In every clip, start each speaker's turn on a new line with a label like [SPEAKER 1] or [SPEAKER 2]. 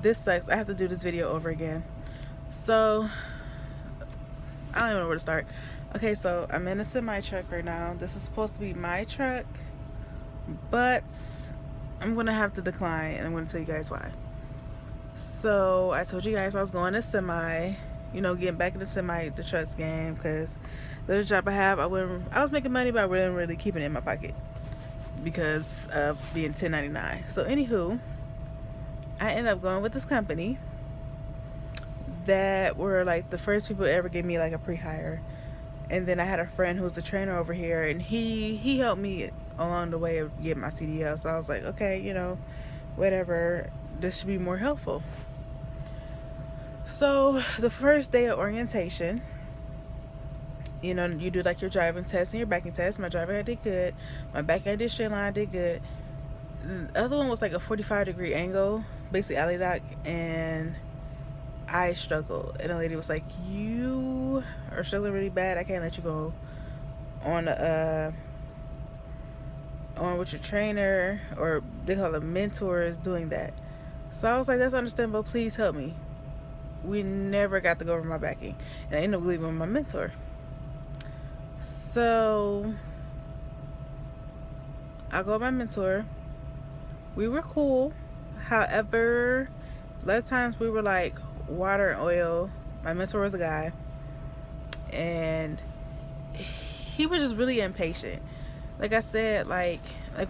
[SPEAKER 1] This sucks. I have to do this video over again. So, I don't even know where to start. Okay, so I'm in a semi truck right now. This is supposed to be my truck, but I'm gonna have to decline, and I'm gonna tell you guys why. So I told you guys I was going to semi, getting back in the trucks game, because the other job I have, I was making money, but I wasn't really keeping it in my pocket because of being 1099. So anywho, I ended up going with this company that were like the first people to ever give me like a pre-hire. And then I had a friend who was a trainer over here, and he helped me along the way of getting my CDL. So I was like, okay, whatever, this should be more helpful. So the first day of orientation, you do like your driving test and your backing test. My driving I did good. My backing I did straight line, I did good. The other one was like a 45-degree angle, basically alley dock, and I struggled. And the lady was like, you are struggling really bad. I can't let you go on with your trainer, or they call it mentors, doing that. So I was like, that's understandable, please help me. We never got to go over my backing, and I ended up leaving with my mentor. So I go with my mentor. We were cool. However, a lot of times we were like water and oil. My mentor was a guy, and he was just really impatient. Like I said, like I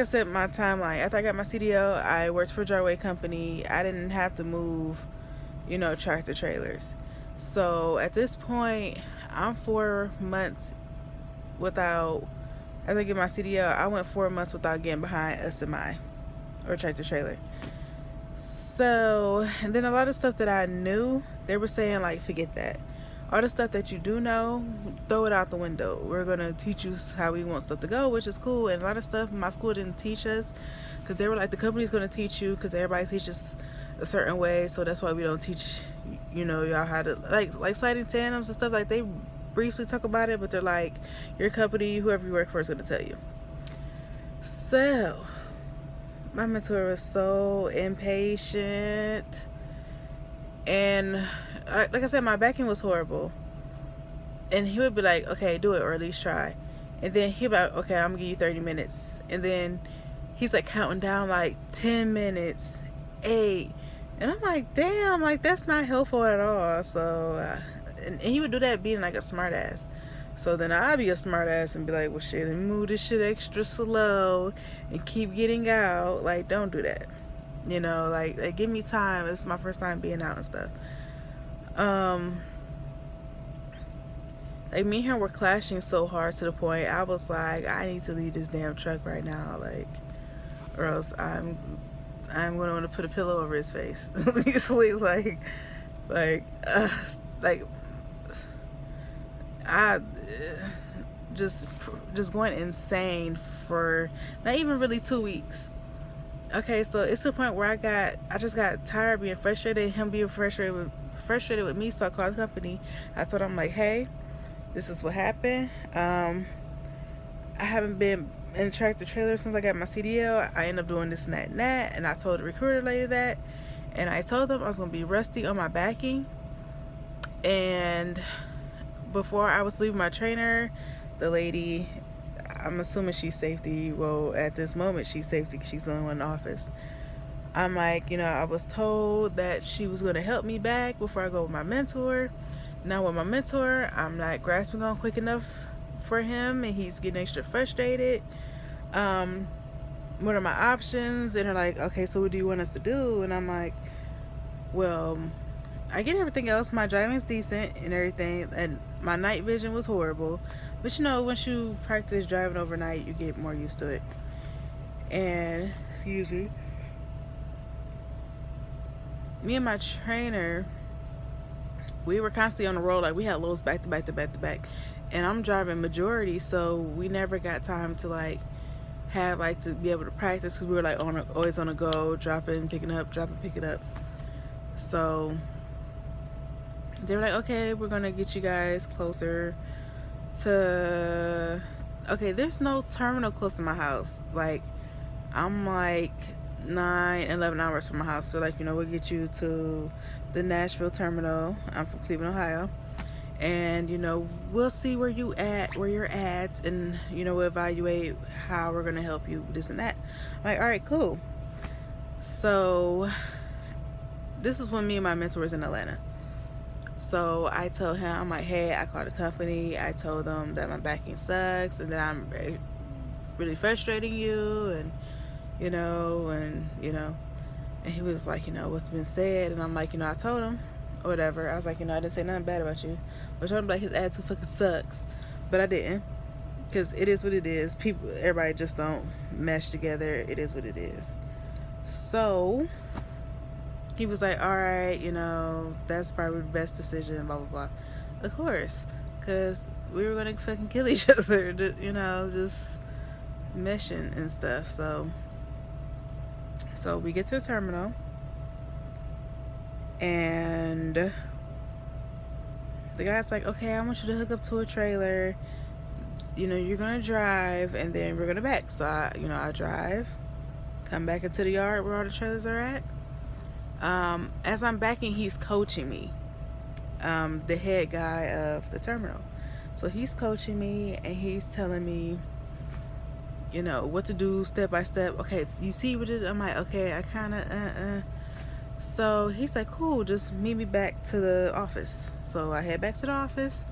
[SPEAKER 1] said, my timeline. After I got my CDL, I worked for a driveway company. I didn't have to move, tractor trailers. So at this point, I'm 4 months without. As I get my CDL, I went 4 months without getting behind a semi or tractor trailer. So, and then a lot of stuff that I knew, they were saying like, forget that. All the stuff that you do know, throw it out the window. We're going to teach you how we want stuff to go, which is cool. And a lot of stuff my school didn't teach us, because they were like, the company's going to teach you, because everybody teaches a certain way. So that's why we don't teach, y'all how to, like sliding tandems and stuff. Like, they briefly talk about it, but they're like, your company, whoever you work for, is going to tell you. So my mentor was so impatient, and like I said, my backing was horrible. And he would be like, okay, do it, or at least try. And then he'd be like, okay, I'm gonna give you 30 minutes. And then he's like counting down like 10 minutes, 8. And I'm like, damn, like that's not helpful at all. So, and he would do that being like a smart ass. So then I'd be a smart ass and be like, well shit, let me move this shit extra slow and keep getting out. Like, don't do that. Like give me time. It's my first time being out and stuff. Like, me and him were clashing so hard to the point I was like, I need to leave this damn truck right now, like, or else I'm gonna want to put a pillow over his face. Easily, I just going insane for not even really 2 weeks. Okay, so it's to the point where I just got tired of being frustrated, him being frustrated with me. So I called the company. I told him, like, hey, this is what happened. I haven't been in a tractor trailer since I got my CDL. I ended up doing this and that and that. And I told the recruiter lady that. And I told them I was going to be rusty on my backing. And before I was leaving my trainer, the lady, I'm assuming she's safety. Well, at this moment, she's safety because she's the only one in the office. I'm like, I was told that she was going to help me back before I go with my mentor. Now with my mentor, I'm not grasping on quick enough for him, and he's getting extra frustrated. What are my options? And they're like, okay, so what do you want us to do? And I'm like, well, I get everything else. My driving's decent and everything, and my night vision was horrible. But once you practice driving overnight, you get more used to it. And, excuse me, me and my trainer, we were constantly on the road. Like, we had loads back to back to back to back. And I'm driving majority, so we never got time to, like, have, like, to be able to practice, because we were, like, always on the go, dropping, picking up, dropping, picking up. So they were like, okay, we're going to get you guys closer to, okay, there's no terminal close to my house. Like, I'm, like, 9-11 hours from my house. So like, we'll get you to the Nashville terminal. I'm from Cleveland, Ohio. And we'll see where you're at, and we'll evaluate how we're gonna help you, this and that. I'm like, all right, cool. So this is when me and my mentor was in Atlanta. So I told him, I'm like, hey, I called the company. I told them that my backing sucks and that I'm really frustrating you, and and he was like, what's been said? And I'm like, I told him, or whatever. I was like, I didn't say nothing bad about you. I told him like his attitude fucking sucks, but I didn't, because it is what it is. Everybody just don't mesh together. It is what it is. So he was like, all right, that's probably the best decision, blah, blah, blah. Of course, because we were going to fucking kill each other, just meshing and stuff. So we get to the terminal, and the guy's like, okay, I want you to hook up to a trailer. You're going to drive, and then we're going to back. So I drive, come back into the yard where all the trailers are at. As I'm backing, he's coaching me, the head guy of the terminal. So he's coaching me, and he's telling me, what to do step by step. Okay, you see what it is? I'm like, okay, I kind of, So he's like, cool, just meet me back to the office. So I head back to the office.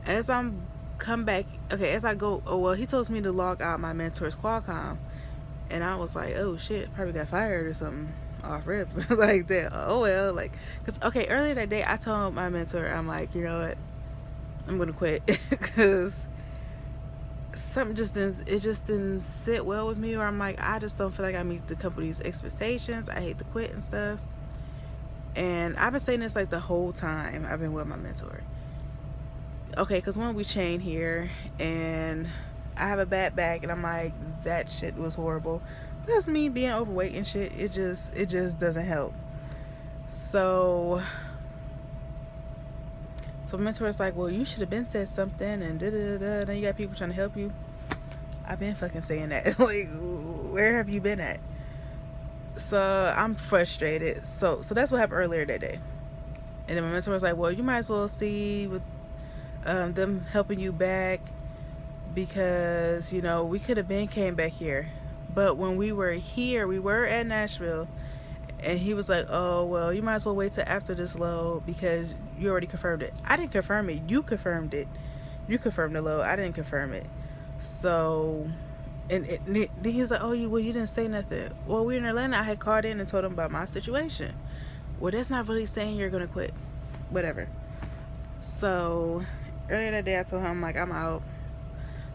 [SPEAKER 1] As I'm come back, as I go, he told me to log out my mentor's Qualcomm. And I was like, oh shit, probably got fired or something off rip. Like that. Oh well, because earlier that day I told my mentor, I'm like, you know what, I'm gonna quit, because something just didn't sit well with me, or I'm like, I just don't feel like I meet the company's expectations. I hate to quit and stuff. And I've been saying this like the whole time I've been with my mentor. Because when we chain here, and I have a bad back, and I'm like, that shit was horrible. Plus me being overweight and shit, it just doesn't help. So my mentor's like, well, you should have been said something, and da-da-da-da. Then you got people trying to help you. I've been fucking saying that. Like, where have you been at? So I'm frustrated. So that's what happened earlier that day. And then my mentor was like, well, you might as well see with them helping you back, because we could have came back here. But when we were here, we were at Nashville, and he was like, oh, well, you might as well wait till after this load, because you already confirmed it. I didn't confirm it. You confirmed it. You confirmed the load. I didn't confirm it. So, and then he was like, oh, you didn't say nothing. Well, we were in Atlanta. I had called in and told him about my situation. Well, that's not really saying you're going to quit. Whatever. So, earlier that day, I told him, I'm like, I'm out.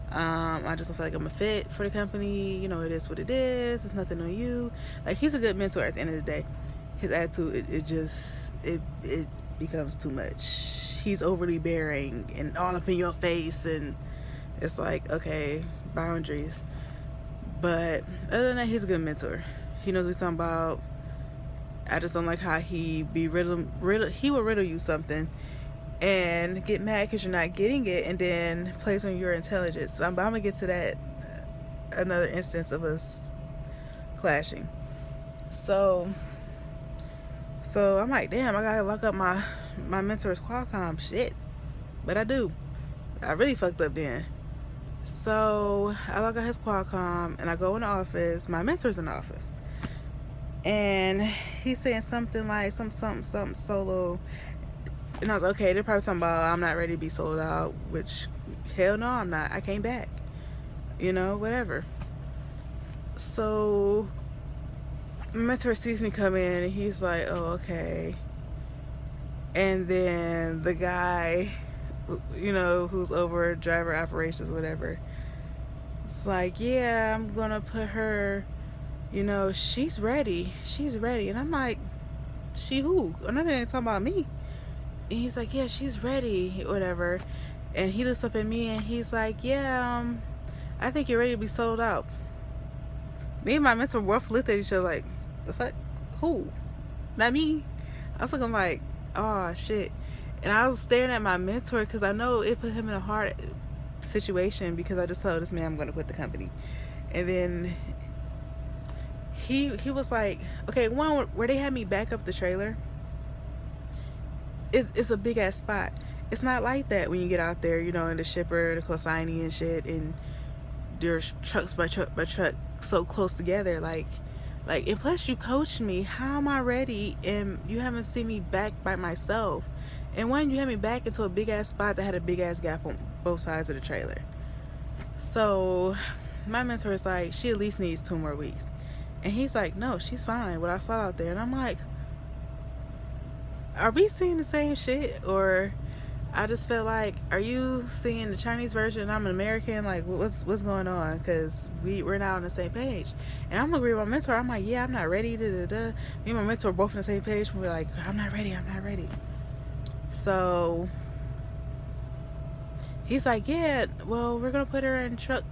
[SPEAKER 1] I just don't feel like I'm a fit for the company. It is what it is. It's nothing on you. Like, he's a good mentor at the end of the day. His attitude, it becomes too much. He's overly bearing and all up in your face, and it's like, okay, boundaries. But other than that, he's a good mentor. He knows what he's talking about. I just don't like how he will riddle you something and get mad because you're not getting it, and then plays on your intelligence. So I'm gonna get to that, another instance of us clashing. So I'm like, damn, I gotta lock up my mentor's Qualcomm shit. But I do. I really fucked up then. So I lock out his Qualcomm, and I go in the office. My mentor's in the office, and he's saying something like something solo. And I was like, okay, they're probably talking about I'm not ready to be sold out, which, hell no, I'm not. I came back. Whatever. So my mentor sees me come in, and he's like, oh, okay. And then the guy, who's over driver operations, whatever, it's like, yeah, I'm going to put her, she's ready. She's ready. And I'm like, she who? I'm not even talking about me. And he's like, yeah, she's ready, whatever. And he looks up at me, and he's like, yeah, I think you're ready to be sold out. Me and my mentor both looked at each other like, the fuck? Who? Not me. I was looking like, oh, shit. And I was staring at my mentor, because I know it put him in a hard situation, because I just told this man I'm going to quit the company. And then he was like, okay, one where they had me back up the trailer, it's a big ass spot. It's not like that when you get out there, you know, in the shipper, the consignee and shit, and there's trucks by truck by truck so close together. And plus you coached me. How am I ready? And you haven't seen me back by myself. And when you had me back into a big ass spot that had a big ass gap on both sides of the trailer. So my mentor is like, she at least needs 2 more weeks. And he's like, no, she's fine. What I saw out there. And I'm like, are we seeing the same shit? Or I just felt like, are you seeing the Chinese version and I'm an American? Like, what's going on? Because we're not on the same page. And I'm agreeing with my mentor. I'm like, yeah, I'm not ready. Me and my mentor are both on the same page. We're like, I'm not ready. So he's like, yeah, well, we're going to put her in truck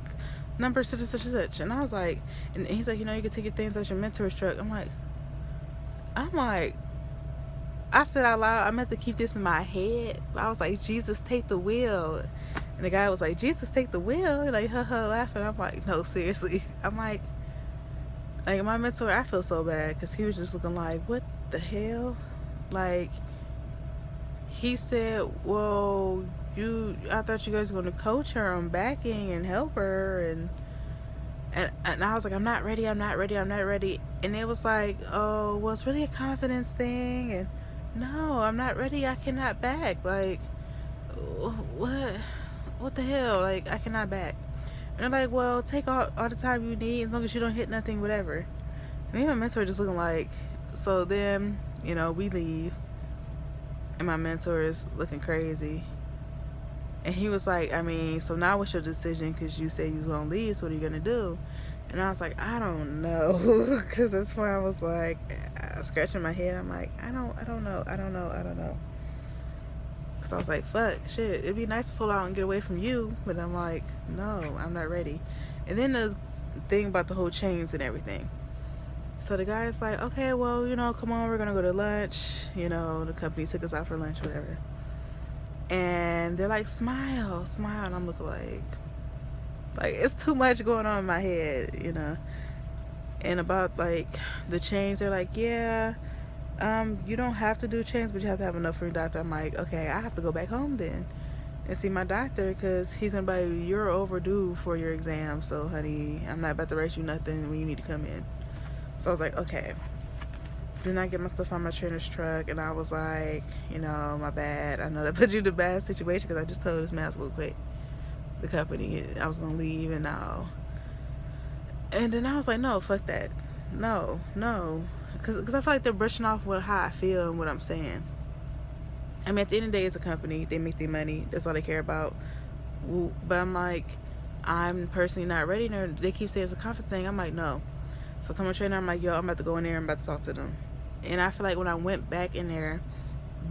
[SPEAKER 1] number such and such and such. And I was like, and he's like, you know, you can take your things out your mentor's truck. I'm like, I said out loud, I meant to keep this in my head. I was like, Jesus, take the wheel. And the guy was like, Jesus, take the wheel. And like, laughing. I'm like, no, seriously. I'm like my mentor, I feel so bad because he was just looking like, what the hell? Like, he said, well, I thought you guys were going to coach her on backing and help her. And I was like, I'm not ready. And it was like, oh, well, it's really a confidence thing. And no, I'm not ready. I cannot back. Like, what the hell? Like, I cannot back. And they're like, well, take all the time you need as long as you don't hit nothing, whatever. Me and my mentor just looking like, so then, you know, we leave. And my mentor is looking crazy. And he was like, I mean, so now what's your decision? Because you said you was going to leave, so what are you going to do? And I was like, I don't know. Because that's why I was like, scratching my head. I'm like, I don't know. Because I was like, fuck, shit. It'd be nice to slow down and get away from you. But I'm like, no, I'm not ready. And then the thing about the whole chains and everything. So the guy's like, okay, well, you know, come on, we're going to go to lunch. You know, the company took us out for lunch, whatever. And they're like, smile. And I'm looking like it's too much going on in my head, you know. And about like the chains, they're like, yeah, you don't have to do chains, but you have to have enough for your doctor. I'm like, okay, I have to go back home then and see my doctor because he's gonna be like, you're overdue for your exam, so honey, I'm not about to write you nothing when you need to come in. So I was like, okay. Then I get my stuff on my trainer's truck, and I was like, you know, my bad. I know that put you in a bad situation because I just told this man I was going to quit the company. I was going to leave and all. And then I was like, no, fuck that. No. Because I feel like they're brushing off how I feel and what I'm saying. I mean, at the end of the day, it's a company. They make their money. That's all they care about. But I'm like, I'm personally not ready. And they keep saying it's a confidence thing. I'm like, no. So I told my trainer, I'm like, yo, I'm about to go in there. I'm about to talk to them. And I feel like when I went back in there,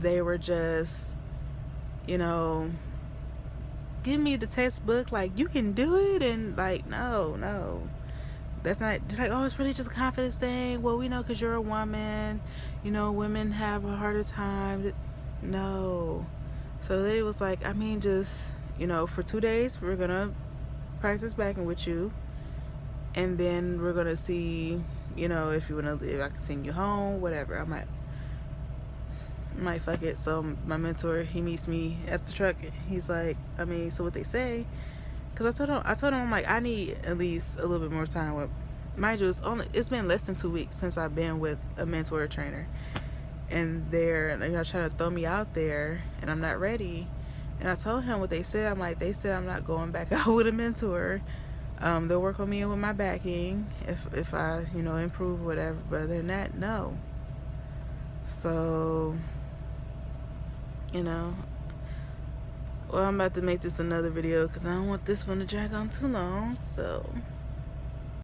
[SPEAKER 1] they were just, you know, give me the textbook, like, you can do it. And like, no. That's not, they're like, oh, it's really just a confidence thing. Well, we know because you're a woman. You know, women have a harder time. No. So the lady was like, I mean, just, you know, for 2 days, we're going to practice backing with you. And then we're going to see, you know, if I can send you home, whatever. I'm like, fuck it. So my mentor, he meets me at the truck. He's like, I mean, so what they say? Because I told him, I'm like, I need at least a little bit more time with, mind you, it's been less than 2 weeks since I've been with a mentor or trainer. And they're trying to throw me out there, and I'm not ready. And I told him what they said. I'm like, they said I'm not going back out with a mentor. They'll work on me with my backing if I, you know, improve whatever. But other than that, no. So, you know, well, I'm about to make this another video because I don't want this one to drag on too long. So